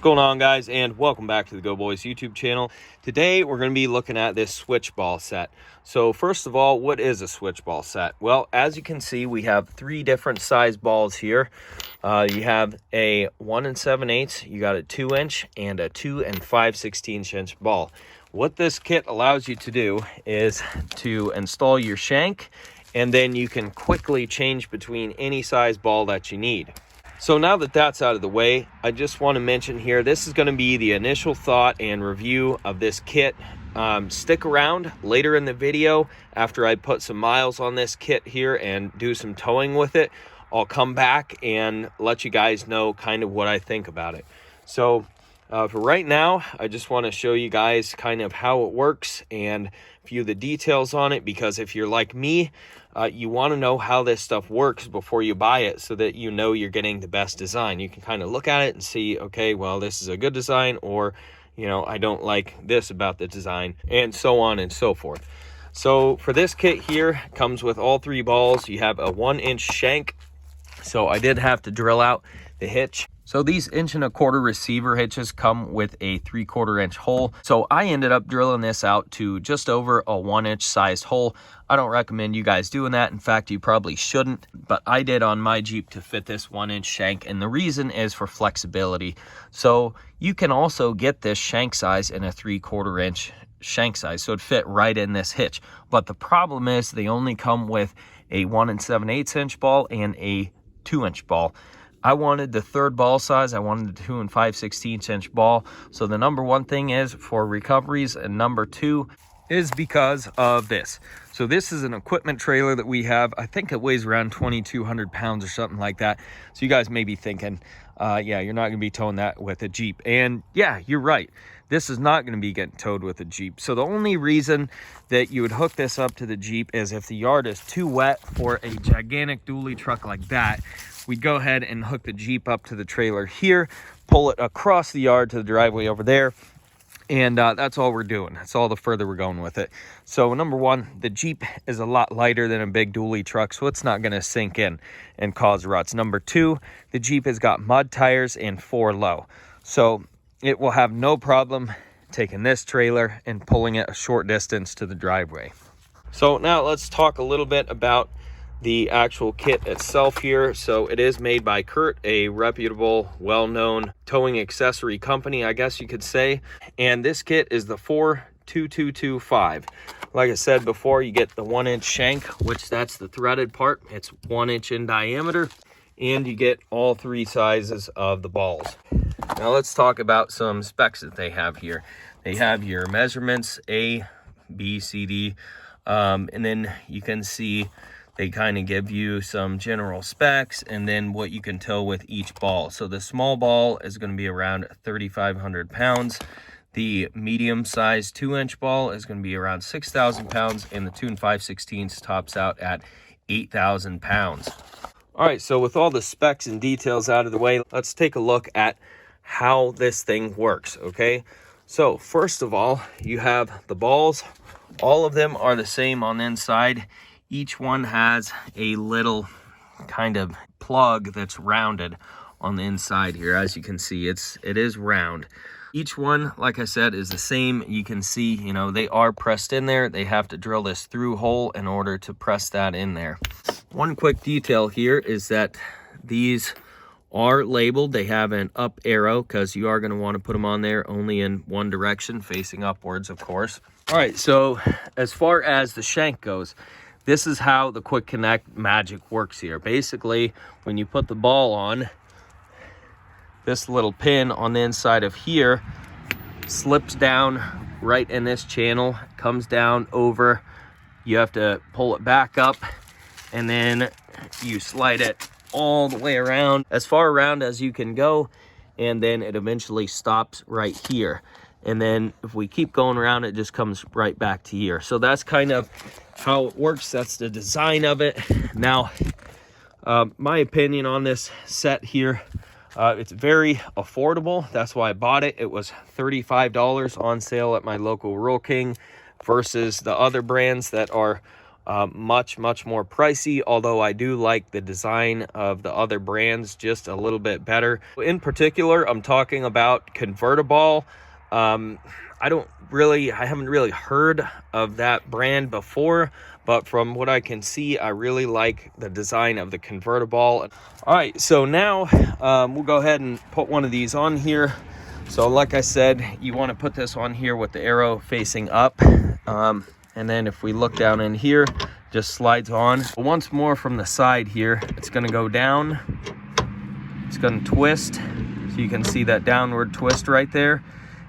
going on, guys, and welcome back to the Goodol'boys YouTube channel. Today we're going to be looking at this switch ball set. So first of all, what is a switch ball set? Well, as you can see, we have three different size balls here. You have a 1 7/8, you got a 2-inch, and a 2 5/16" ball. What this kit allows you to do is to install your shank, and then you can quickly change between any size ball that you need. So now that that's out of the way, I just want to mention here, this is going to be the initial thought and review of this kit. Stick around later in the video after I put some miles on this kit here and do some towing with it. I'll come back and let you guys know kind of what I think about it. So for right now, I just want to show you guys kind of how it works and a few of the details on it, because if you're like me, you want to know how this stuff works before you buy it so that you know you're getting the best design. You can kind of look at it and see, okay, well, this is a good design, or, you know, I don't like this about the design, and so on and so forth. So for this kit here, it comes with all three balls. You have a 1-inch shank. So I did have to drill out the hitch. So these 1 1/4" receiver hitches come with a 3/4 inch hole. So I ended up drilling this out to just over a 1-inch sized hole. I don't recommend you guys doing that. In fact, you probably shouldn't, but I did on my Jeep to fit this 1-inch shank. And the reason is for flexibility. So you can also get this shank size in a 3/4 inch shank size. So it'd fit right in this hitch. But the problem is they only come with a 1 7/8" ball and a 2-inch ball. I wanted the third ball size. I wanted the 2 5/16" ball. So the number one thing is for recoveries, and number two is because of this. So this is an equipment trailer that we have. I think it weighs around 2,200 pounds or something like that. So you guys may be thinking, yeah, you're not going to be towing that with a Jeep. And yeah, you're right. This is not going to be getting towed with a Jeep. So the only reason that you would hook this up to the Jeep is if the yard is too wet for a gigantic dually truck like that. We'd go ahead and hook the Jeep up to the trailer here, pull it across the yard to the driveway over there, and that's all we're doing. That's all the further we're going with it. So number one, the Jeep is a lot lighter than a big dually truck, so it's not going to sink in and cause ruts. Number two, the Jeep has got mud tires and 4 low. So it will have no problem taking this trailer and pulling it a short distance to the driveway. So now let's talk a little bit about the actual kit itself here. So it is made by Curt, a reputable, well-known towing accessory company, I guess you could say. And this kit is the 42225. Like I said before, you get the 1-inch shank, which that's the threaded part. It's 1 inch in diameter, and you get all three sizes of the balls. Now let's talk about some specs that they have here. They have your measurements, A, B, C, D, and then you can see they kind of give you some general specs and then what you can tow with each ball. So the small ball is going to be around 3,500 pounds. The medium sized 2-inch ball is going to be around 6,000 pounds, and the 2 5/16 tops out at 8,000 pounds. All right, so with all the specs and details out of the way, let's take a look at how this thing works, okay? So first of all, you have the balls. All of them are the same on the inside. Each one has a little kind of plug that's rounded on the inside here. As you can see, it is round. Each one, like I said, is the same. You can see, you know, they are pressed in there. They have to drill this through hole in order to press that in there. One quick detail here is that these are labeled. They have an up arrow because you are going to want to put them on there only in one direction, facing upwards, of course. All right, so as far as the shank goes, this is how the quick connect magic works here. Basically, when you put the ball on, this little pin on the inside of here slips down right in this channel, comes down over. You have to pull it back up, and then you slide it all the way around, as far around as you can go, and then it eventually stops right here. And then if we keep going around, it just comes right back to here. So that's kind of how it works. That's the design of it. Now, my opinion on this set here, it's very affordable. That's why I bought it. It was $35 on sale at my local Rural King versus the other brands that are much more pricey, although I do like the design of the other brands just a little bit better. In particular, I'm talking about Convertiball. I haven't really heard of that brand before, but from what I can see, I really like the design of the Convertiball. All right, so now we'll go ahead and put one of these on here. So like I said, you want to put this on here with the arrow facing up. And then if we look down in here, just slides on. Once more from the side here, it's going to go down. It's going to twist. So you can see that downward twist right there.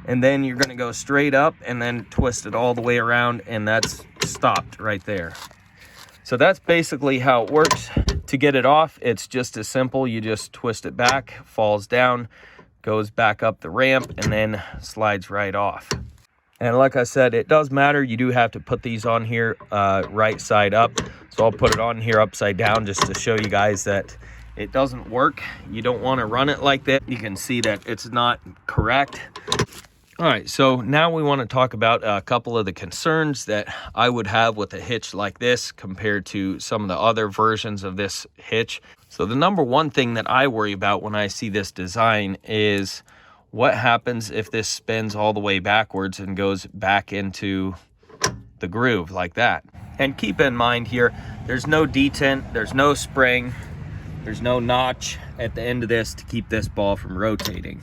And then you're going to go straight up and then twist it all the way around, and that's stopped right there. So that's basically how it works. To get it off, it's just as simple. You just twist it back, falls down, goes back up the ramp, and then slides right off. And like I said, it does matter. You do have to put these on here right side up. So I'll put it on here upside down just to show you guys that it doesn't work. You don't want to run it like that. You can see that it's not correct. All right, so now we want to talk about a couple of the concerns that I would have with a hitch like this compared to some of the other versions of this hitch. So the number one thing that I worry about when I see this design is what happens if this spins all the way backwards and goes back into the groove like that. And keep in mind here, there's no detent, there's no spring, there's no notch at the end of this to keep this ball from rotating.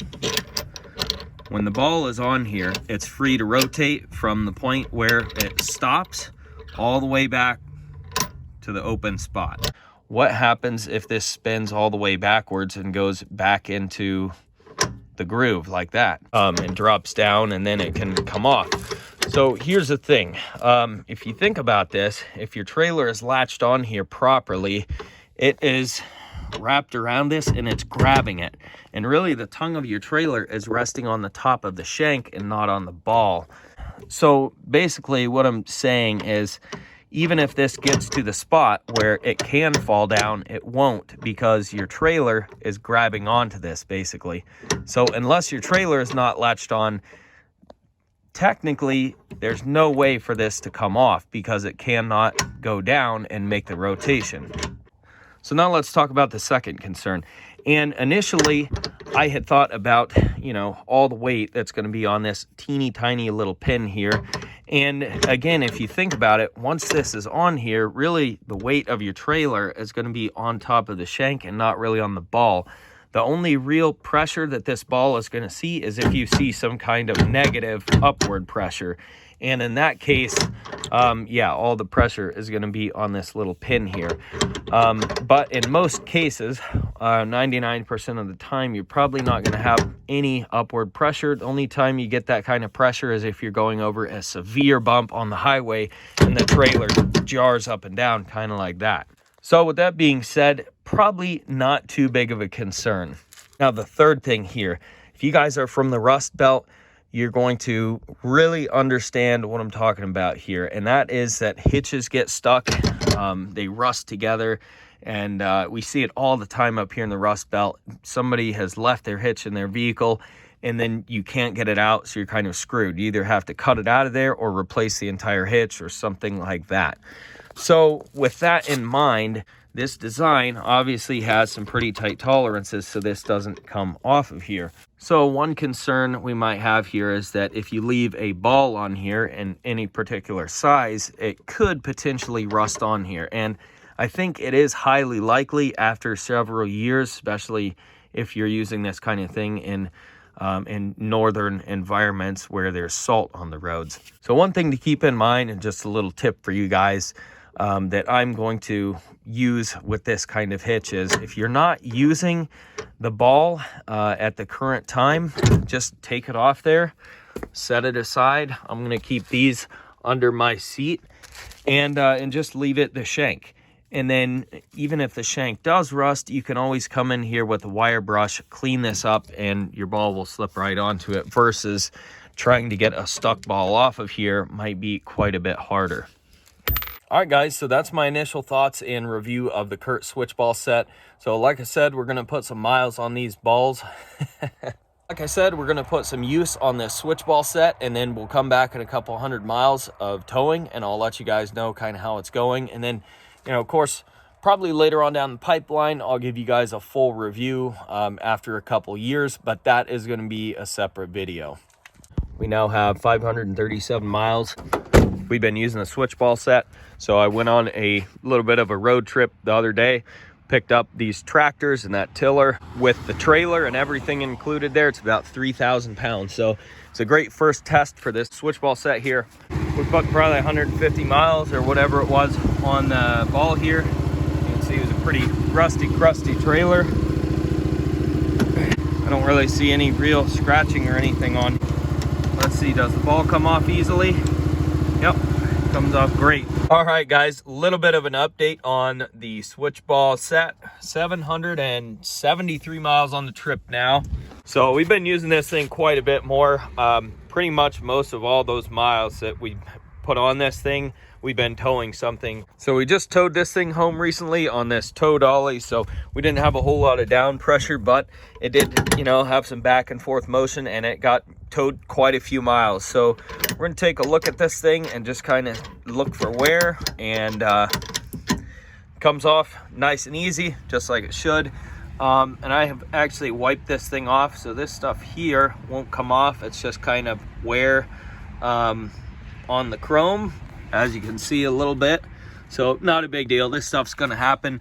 When the ball is on here, it's free to rotate from the point where it stops all the way back to the open spot. What happens if this spins all the way backwards and goes back into the groove like that, and drops down, and then it can come off? So here's the thing. If you think about this, if your trailer is latched on here properly, it is wrapped around this and it's grabbing it. And really the tongue of your trailer is resting on the top of the shank and not on the ball. So basically what I'm saying is, even if this gets to the spot where it can fall down, it won't, because your trailer is grabbing onto this basically. So unless your trailer is not latched on, technically there's no way for this to come off because it cannot go down and make the rotation. So now let's talk about the second concern. And initially I had thought about, all the weight that's going to be on this teeny tiny little pin here. And again, if you think about it, once this is on here, really the weight of your trailer is going to be on top of the shank and not really on the ball. The only real pressure that this ball is going to see is if you see some kind of negative upward pressure. And in that case, all the pressure is going to be on this little pin here. But in most cases, 99% of the time, you're probably not going to have any upward pressure. The only time you get that kind of pressure is if you're going over a severe bump on the highway and the trailer jars up and down, kind of like that. So with that being said, probably not too big of a concern. Now, the third thing here, if you guys are from the Rust Belt, you're going to really understand what I'm talking about here. And that is that hitches get stuck, they rust together, and we see it all the time up here in the Rust Belt. Somebody has left their hitch in their vehicle, and then you can't get it out, so you're kind of screwed. You either have to cut it out of there or replace the entire hitch or something like that. So with that in mind, this design obviously has some pretty tight tolerances, so this doesn't come off of here. So one concern we might have here is that if you leave a ball on here in any particular size, it could potentially rust on here. And I think it is highly likely after several years, especially if you're using this kind of thing in northern environments where there's salt on the roads. So one thing to keep in mind, and just a little tip for you guys, that I'm going to use with this kind of hitch is, if you're not using the ball at the current time, just take it off there, set it aside. I'm going to keep these under my seat and just leave it the shank. And then even if the shank does rust, you can always come in here with a wire brush, clean this up, and your ball will slip right onto it, versus trying to get a stuck ball off of here might be quite a bit harder. All right, guys, so that's my initial thoughts and review of the Curt switch ball set. So like I said, we're going to put some miles on these balls. Like I said, we're going to put some use on this switch ball set, and then we'll come back in a couple hundred miles of towing, and I'll let you guys know kind of how it's going. And then, you know, of course, probably later on down the pipeline, I'll give you guys a full review after a couple years, but that is going to be a separate video. We now have 537 miles. We've been using the switch ball set. So I went on a little bit of a road trip the other day, picked up these tractors and that tiller with the trailer and everything included there. It's about 3,000 pounds. So it's a great first test for this switch ball set here. We put probably 150 miles or whatever it was on the ball here. You can see it was a pretty rusty, crusty trailer. I don't really see any real scratching or anything on. Let's see, does the ball come off easily? Yep, comes off great. All right, guys, a little bit of an update on the switch ball set. 773 miles on the trip now. So we've been using this thing quite a bit more. Pretty much most of all those miles that we put on this thing, we've been towing something. So we just towed this thing home recently on this tow dolly. So we didn't have a whole lot of down pressure, but it did, you know, have some back and forth motion, and it got towed quite a few miles. So we're gonna take a look at this thing and just kind of look for wear, and comes off nice and easy, just like it should. And I have actually wiped this thing off, so this stuff here won't come off. It's just kind of wear on the chrome, as you can see a little bit. So not a big deal. This stuff's gonna happen.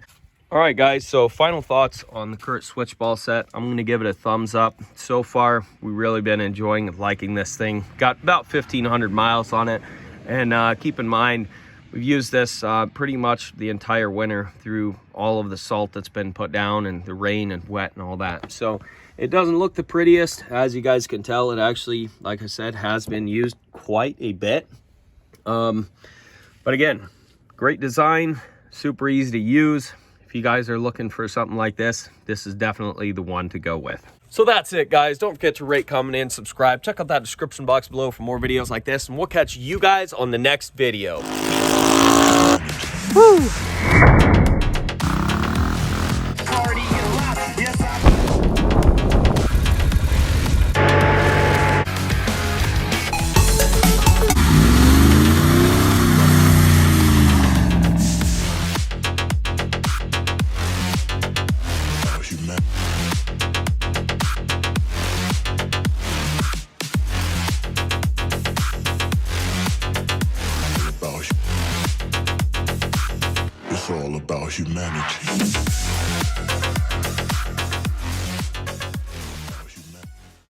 All right, guys, so final thoughts on the Curt switch ball set. I'm gonna give it a thumbs up. So far, we've really been enjoying liking this thing. Got about 1,500 miles on it. And keep in mind, we've used this pretty much the entire winter through all of the salt that's been put down and the rain and wet and all that. So it doesn't look the prettiest. As you guys can tell, it actually, like I said, has been used quite a bit. But again, great design, super easy to use. If you guys are looking for something like this, this is definitely the one to go with. So that's it, guys. Don't forget to rate, comment, and subscribe. Check out that description box below for more videos like this, and we'll catch you guys on the next video. Woo! It's all about humanity.